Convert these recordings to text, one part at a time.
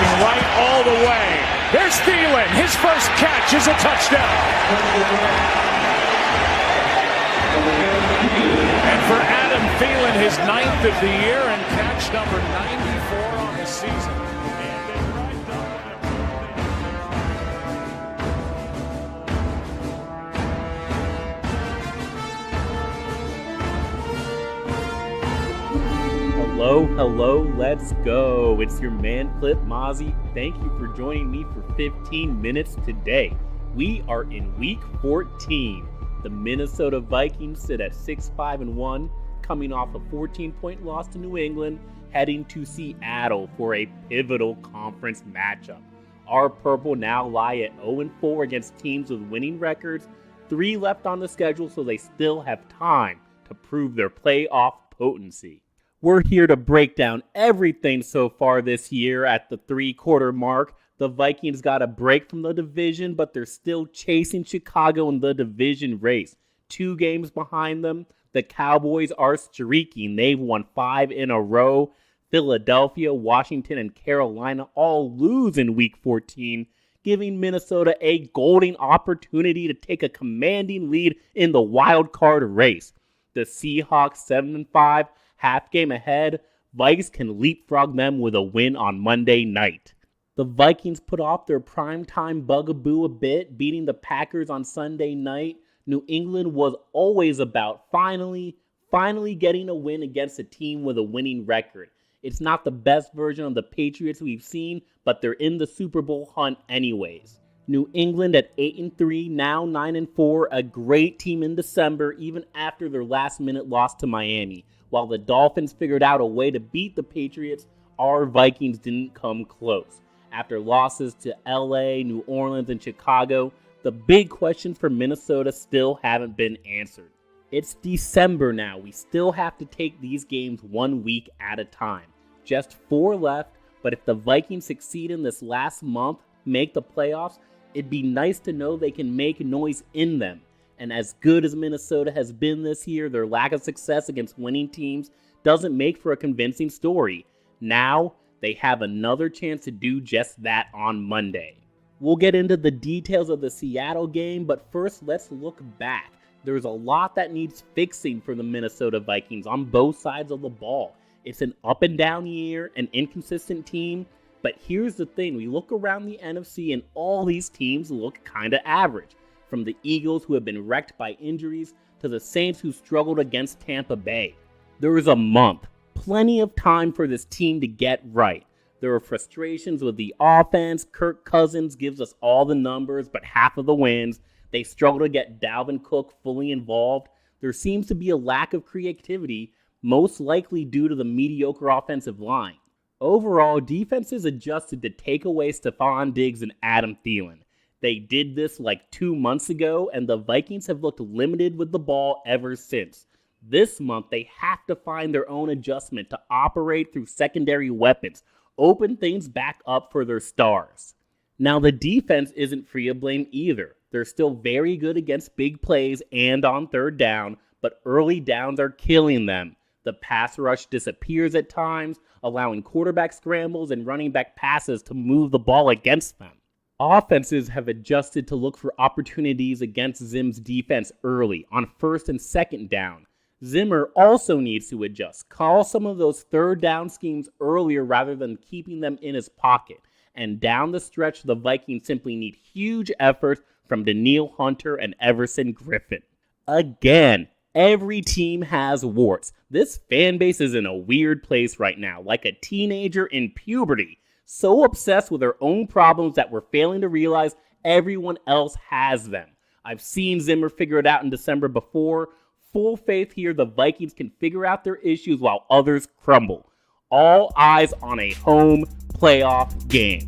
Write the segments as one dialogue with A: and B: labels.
A: looking right all the way. There's Thielen. His first catch is a touchdown. And for Adam Thielen, his 9th of the year and catch number 94 on the season.
B: Hello, let's go. It's your man, Flip Mozzie. Thank you for joining me for 15 minutes today. We are in week 14. The Minnesota Vikings sit at 6-5-1, coming off a 14-point loss to New England, heading to Seattle for a pivotal conference matchup. Our Purple now lie at 0-4 against teams with winning records, 3 left on the schedule, so they still have time to prove their playoff potency. We're here to break down everything so far this year at the 3-quarter mark. The Vikings got a break from the division, but they're still chasing Chicago in the division race. 2 games behind them, the Cowboys are streaking. They've won 5 in a row. Philadelphia, Washington, and Carolina all lose in week 14, giving Minnesota a golden opportunity to take a commanding lead in the wild card race. The Seahawks 7-5. Half game ahead, Vikes can leapfrog them with a win on Monday night. The Vikings put off their primetime bugaboo a bit, beating the Packers on Sunday night. New England was always about finally getting a win against a team with a winning record. It's not the best version of the Patriots we've seen, but they're in the Super Bowl hunt anyways. New England at 8-3, now 9-4, a great team in December, even after their last-minute loss to Miami. While the Dolphins figured out a way to beat the Patriots, our Vikings didn't come close. After losses to LA, New Orleans, and Chicago, the big questions for Minnesota still haven't been answered. It's December now. We still have to take these games 1 week at a time. Just 4 left, but if the Vikings succeed in this last month, make the playoffs, it'd be nice to know they can make noise in them. And as good as Minnesota has been this year, their lack of success against winning teams doesn't make for a convincing story. Now, they have another chance to do just that on Monday. We'll get into the details of the Seattle game, but first let's look back. There's a lot that needs fixing for the Minnesota Vikings on both sides of the ball. It's an up and down year, an inconsistent team, but here's the thing. We look around the NFC and all these teams look kind of average. From the Eagles, who have been wrecked by injuries, to the Saints, who struggled against Tampa Bay. There is a month, plenty of time for this team to get right. There are frustrations with the offense. Kirk Cousins gives us all the numbers, but half of the wins. They struggle to get Dalvin Cook fully involved. There seems to be a lack of creativity, most likely due to the mediocre offensive line. Overall, defenses adjusted to take away Stephon Diggs and Adam Thielen. They did this like 2 months ago, and the Vikings have looked limited with the ball ever since. This month, they have to find their own adjustment to operate through secondary weapons, open things back up for their stars. Now, the defense isn't free of blame either. They're still very good against big plays and on third down, but early downs are killing them. The pass rush disappears at times, allowing quarterback scrambles and running back passes to move the ball against them. Offenses have adjusted to look for opportunities against Zim's defense early on first and second down. Zimmer also needs to adjust. Call some of those third down schemes earlier rather than keeping them in his pocket. And down the stretch, the Vikings simply need huge efforts from Danielle Hunter and Everson Griffin. Again, every team has warts. This fan base is in a weird place right now, like a teenager in puberty. So obsessed with their own problems that we're failing to realize everyone else has them. I've seen Zimmer figure it out in December before. Full faith here the Vikings can figure out their issues while others crumble. All eyes on a home playoff game.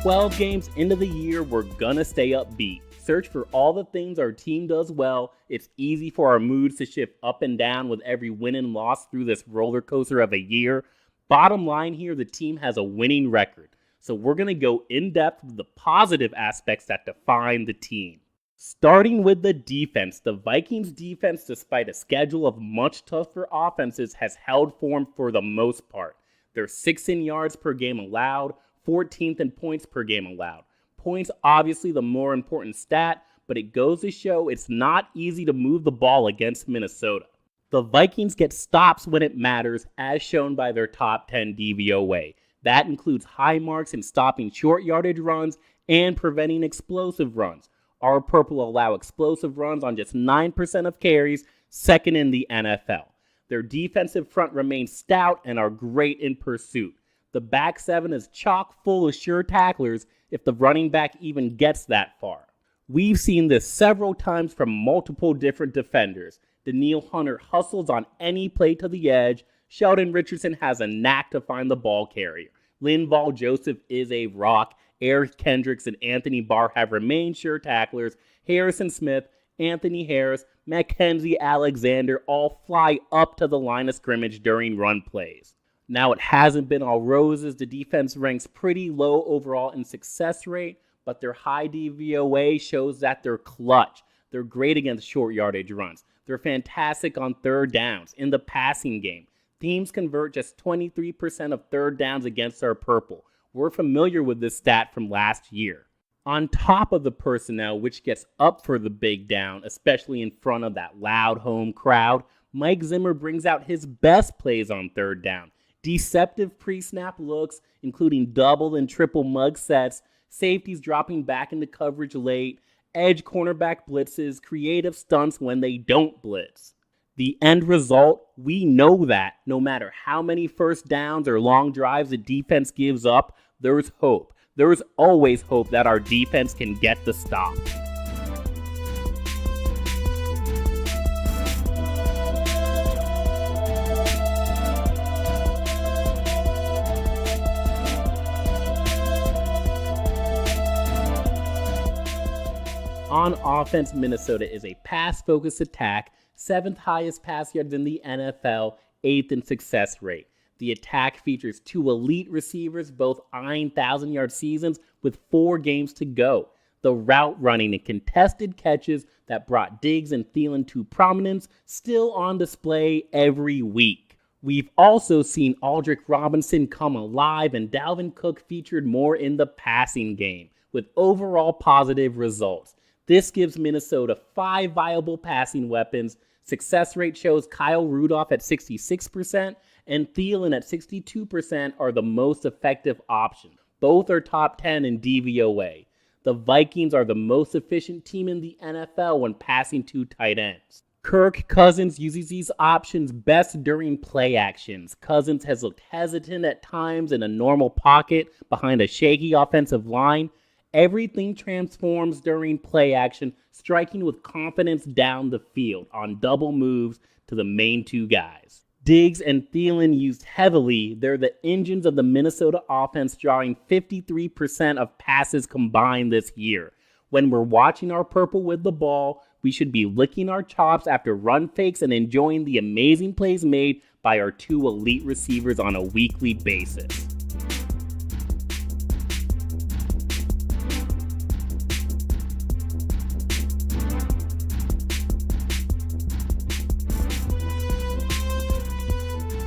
B: "12 games into the year, we're gonna stay upbeat. Search for all the things our team does well. It's easy for our moods to shift up and down with every win and loss through this roller coaster of a year. Bottom line here, the team has a winning record. So we're going to go in depth with the positive aspects that define the team. Starting with the defense, the Vikings defense, despite a schedule of much tougher offenses, has held form for the most part. They're 6th in yards per game allowed, 14th in points per game allowed. Points obviously the more important stat, but it goes to show it's not easy to move the ball against Minnesota. The Vikings get stops when it matters, as shown by their top 10 DVOA. That includes high marks in stopping short yardage runs and preventing explosive runs. Our Purple allow explosive runs on just 9% of carries, second in the NFL. Their defensive front remains stout and are great in pursuit. The back seven is chock full of sure tacklers if the running back even gets that far. We've seen this several times from multiple different defenders. Danielle Hunter hustles on any play to the edge. Sheldon Richardson has a knack to find the ball carrier. Linval Joseph is a rock. Eric Kendricks and Anthony Barr have remained sure tacklers. Harrison Smith, Anthony Harris, Mackenzie Alexander all fly up to the line of scrimmage during run plays. Now, it hasn't been all roses. The defense ranks pretty low overall in success rate, but their high DVOA shows that they're clutch. They're great against short yardage runs. They're fantastic on third downs. In the passing game, teams convert just 23% of third downs against our Purple. We're familiar with this stat from last year. On top of the personnel, which gets up for the big down, especially in front of that loud home crowd, Mike Zimmer brings out his best plays on third down. Deceptive pre-snap looks, including double and triple mug sets, safeties dropping back into coverage late, edge cornerback blitzes, creative stunts when they don't blitz. The end result, we know that no matter how many first downs or long drives the defense gives up, there's hope. There's always hope that our defense can get the stop. On offense, Minnesota is a pass-focused attack, 7th highest pass yards in the NFL, 8th in success rate. The attack features 2 elite receivers, both eyeing 1,000-yard seasons with 4 games to go. The route running and contested catches that brought Diggs and Thielen to prominence still on display every week. We've also seen Aldrick Robinson come alive and Dalvin Cook featured more in the passing game, with overall positive results. This gives Minnesota 5 viable passing weapons. Success rate shows Kyle Rudolph at 66% and Thielen at 62% are the most effective options. Both are top 10 in DVOA. The Vikings are the most efficient team in the NFL when passing to tight ends. Kirk Cousins uses these options best during play actions. Cousins has looked hesitant at times in a normal pocket behind a shaky offensive line. Everything transforms during play action, striking with confidence down the field on double moves to the main 2 guys. Diggs and Thielen used heavily. They're the engines of the Minnesota offense, drawing 53% of passes combined this year. When we're watching our Purple with the ball, we should be licking our chops after run fakes and enjoying the amazing plays made by our 2 elite receivers on a weekly basis.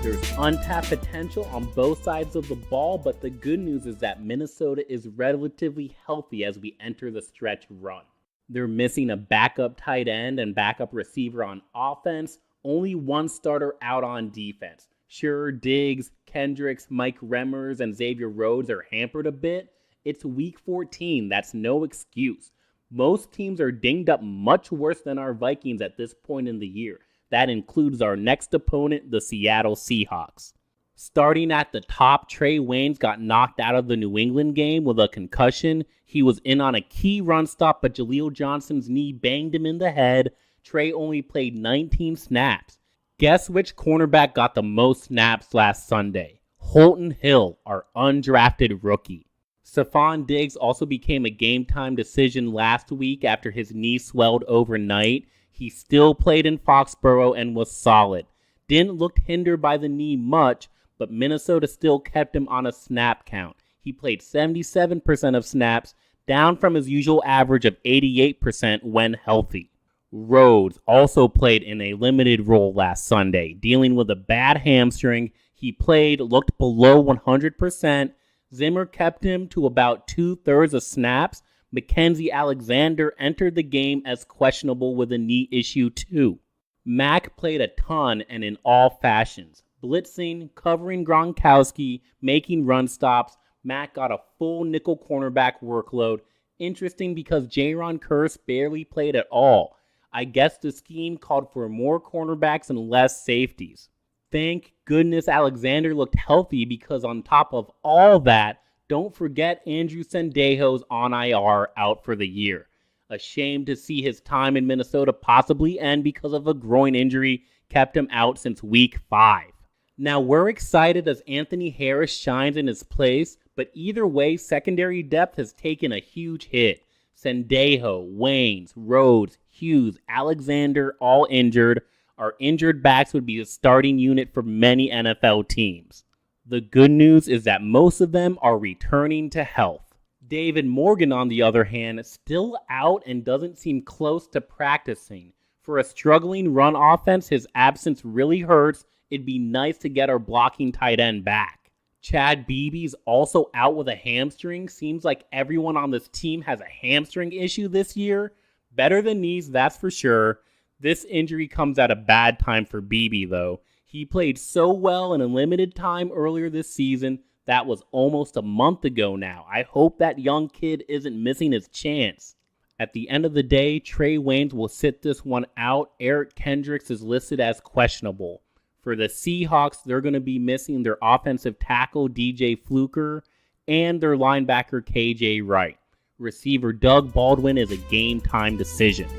B: There's untapped potential on both sides of the ball, but the good news is that Minnesota is relatively healthy as we enter the stretch run. They're missing a backup tight end and backup receiver on offense, only 1 starter out on defense. Sure, Diggs, Kendricks, Mike Remmers, and Xavier Rhodes are hampered a bit. It's week 14, that's no excuse. Most teams are dinged up much worse than our Vikings at this point in the year. That includes our next opponent, the Seattle Seahawks. Starting at the top, Trey Waynes got knocked out of the New England game with a concussion. He was in on a key run stop, but Jaleel Johnson's knee banged him in the head. Trey only played 19 snaps. Guess which cornerback got the most snaps last Sunday? Holton Hill, our undrafted rookie. Stephon Diggs also became a game-time decision last week after his knee swelled overnight. He still played in Foxborough and was solid. Didn't look hindered by the knee much, but Minnesota still kept him on a snap count. He played 77% of snaps, down from his usual average of 88% when healthy. Rhodes also played in a limited role last Sunday, dealing with a bad hamstring. He looked below 100%. Zimmer kept him to about 2/3 of snaps. Mackenzie Alexander entered the game as questionable with a knee issue too. Mack played a ton and in all fashions. Blitzing, covering Gronkowski, making run stops. Mack got a full nickel cornerback workload. Interesting because Jaron Kearse barely played at all. I guess the scheme called for more cornerbacks and less safeties. Thank goodness Alexander looked healthy because on top of all that, don't forget Andrew Sendejo's on IR out for the year. A shame to see his time in Minnesota possibly end because of a groin injury kept him out since week 5. Now we're excited as Anthony Harris shines in his place, but either way, secondary depth has taken a huge hit. Sendejo, Waynes, Rhodes, Hughes, Alexander, all injured. Our injured backs would be the starting unit for many NFL teams. The good news is that most of them are returning to health. David Morgan, on the other hand, still out and doesn't seem close to practicing. For a struggling run offense, his absence really hurts. It'd be nice to get our blocking tight end back. Chad Beebe's also out with a hamstring. Seems like everyone on this team has a hamstring issue this year. Better than knees, that's for sure. This injury comes at a bad time for Beebe, though. He played so well in a limited time earlier this season. That was almost a month ago now. I hope that young kid isn't missing his chance. At the end of the day, Trey Waynes will sit this one out. Eric Kendricks is listed as questionable. For the Seahawks, they're going to be missing their offensive tackle, DJ Fluker, and their linebacker, KJ Wright. Receiver Doug Baldwin is a game-time decision.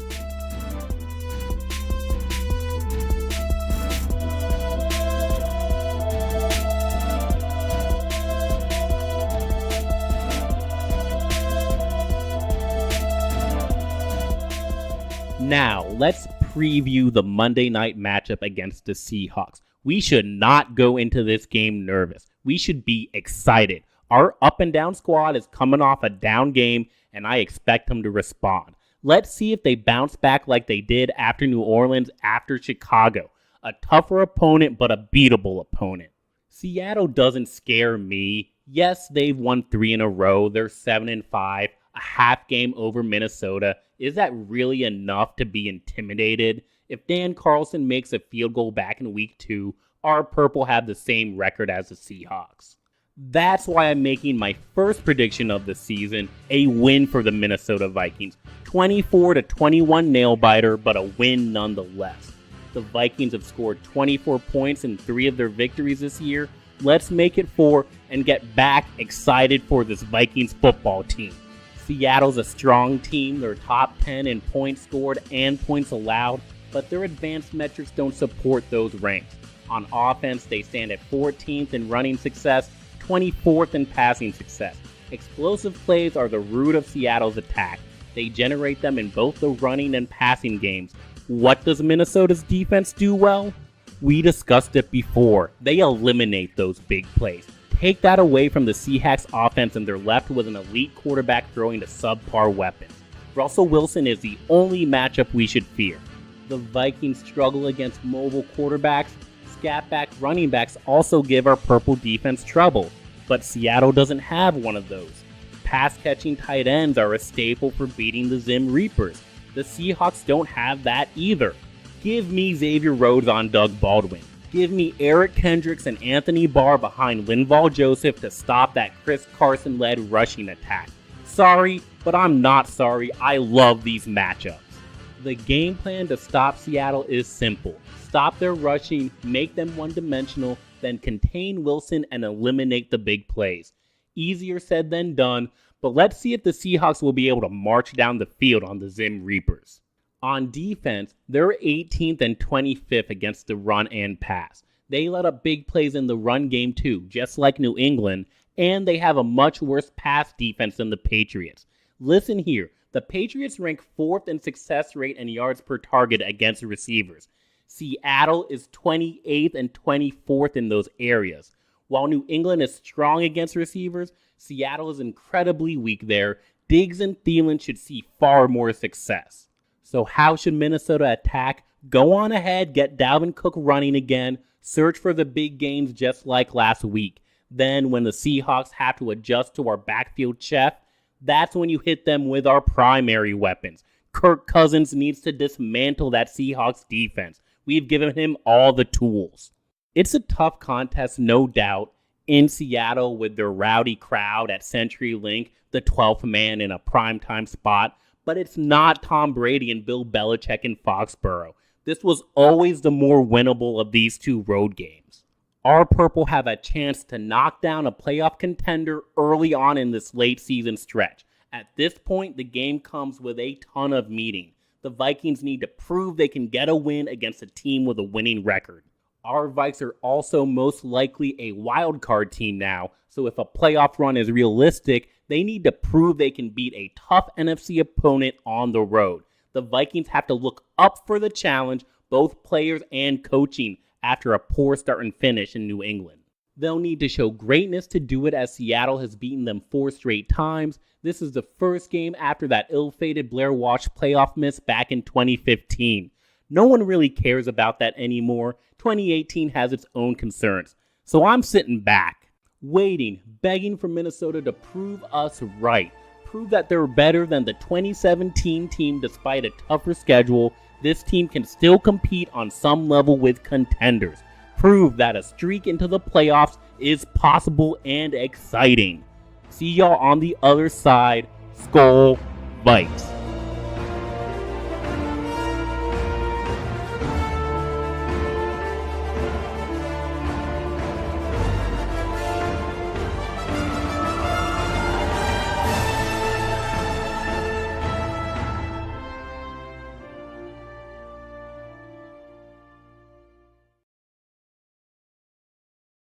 B: Now, let's preview the Monday night matchup against the Seahawks. We should not go into this game nervous. We should be excited. Our up and down squad is coming off a down game, and I expect them to respond. Let's see if they bounce back like they did after New Orleans, after Chicago. A tougher opponent, but a beatable opponent. Seattle doesn't scare me. Yes, they've won 3 in a row. They're 7-5, a half game over Minnesota. Is that really enough to be intimidated? If Dan Carlson makes a field goal back in week 2, our Purple have the same record as the Seahawks. That's why I'm making my first prediction of the season, a win for the Minnesota Vikings. 24-21 nail-biter, but a win nonetheless. The Vikings have scored 24 points in 3 of their victories this year. Let's make it 4 and get back excited for this Vikings football team. Seattle's a strong team. They're top 10 in points scored and points allowed, but their advanced metrics don't support those ranks. On offense, they stand at 14th in running success, 24th in passing success. Explosive plays are the root of Seattle's attack. They generate them in both the running and passing games. What does Minnesota's defense do well? We discussed it before. They eliminate those big plays. Take that away from the Seahawks offense and they're left with an elite quarterback throwing to subpar weapons. Russell Wilson is the only matchup we should fear. The Vikings struggle against mobile quarterbacks. Scat-back running backs also give our Purple defense trouble, but Seattle doesn't have one of those. Pass-catching tight ends are a staple for beating the Zim Reapers. The Seahawks don't have that either. Give me Xavier Rhodes on Doug Baldwin. Give me Eric Kendricks and Anthony Barr behind Linval Joseph to stop that Chris Carson-led rushing attack. Sorry, but I'm not sorry. I love these matchups. The game plan to stop Seattle is simple. Stop their rushing, make them one-dimensional, then contain Wilson and eliminate the big plays. Easier said than done, but let's see if the Seahawks will be able to march down the field on the Zim Reapers. On defense, they're 18th and 25th against the run and pass. They let up big plays in the run game too, just like New England, and they have a much worse pass defense than the Patriots. Listen here, the Patriots rank 4th in success rate and yards per target against receivers. Seattle is 28th and 24th in those areas. While New England is strong against receivers, Seattle is incredibly weak there. Diggs and Thielen should see far more success. So how should Minnesota attack? Go on ahead, get Dalvin Cook running again, search for the big gains just like last week. Then when the Seahawks have to adjust to our backfield chef, that's when you hit them with our primary weapons. Kirk Cousins needs to dismantle that Seahawks defense. We've given him all the tools. It's a tough contest, no doubt, in Seattle with their rowdy crowd at CenturyLink, the 12th man in a primetime spot, but it's not Tom Brady and Bill Belichick in Foxborough. This was always the more winnable of these two road games. Our Purple have a chance to knock down a playoff contender early on in this late season stretch. At this point, the game comes with a ton of meaning. The Vikings need to prove they can get a win against a team with a winning record. Our Vikes are also most likely a wild card team now, so if a playoff run is realistic, they need to prove they can beat a tough NFC opponent on the road. The Vikings have to look up for the challenge, both players and coaching, after a poor start and finish in New England. They'll need to show greatness to do it, as Seattle has beaten them 4 straight times. This is the first game after that ill-fated Blair Walsh playoff miss back in 2015. No one really cares about that anymore. 2018 has its own concerns. So I'm sitting back, waiting, begging for Minnesota to prove us right. Prove that they're better than the 2017 team despite a tougher schedule. This team can still compete on some level with contenders. Prove that a streak into the playoffs is possible and exciting. See y'all on the other side. Skol Vikes.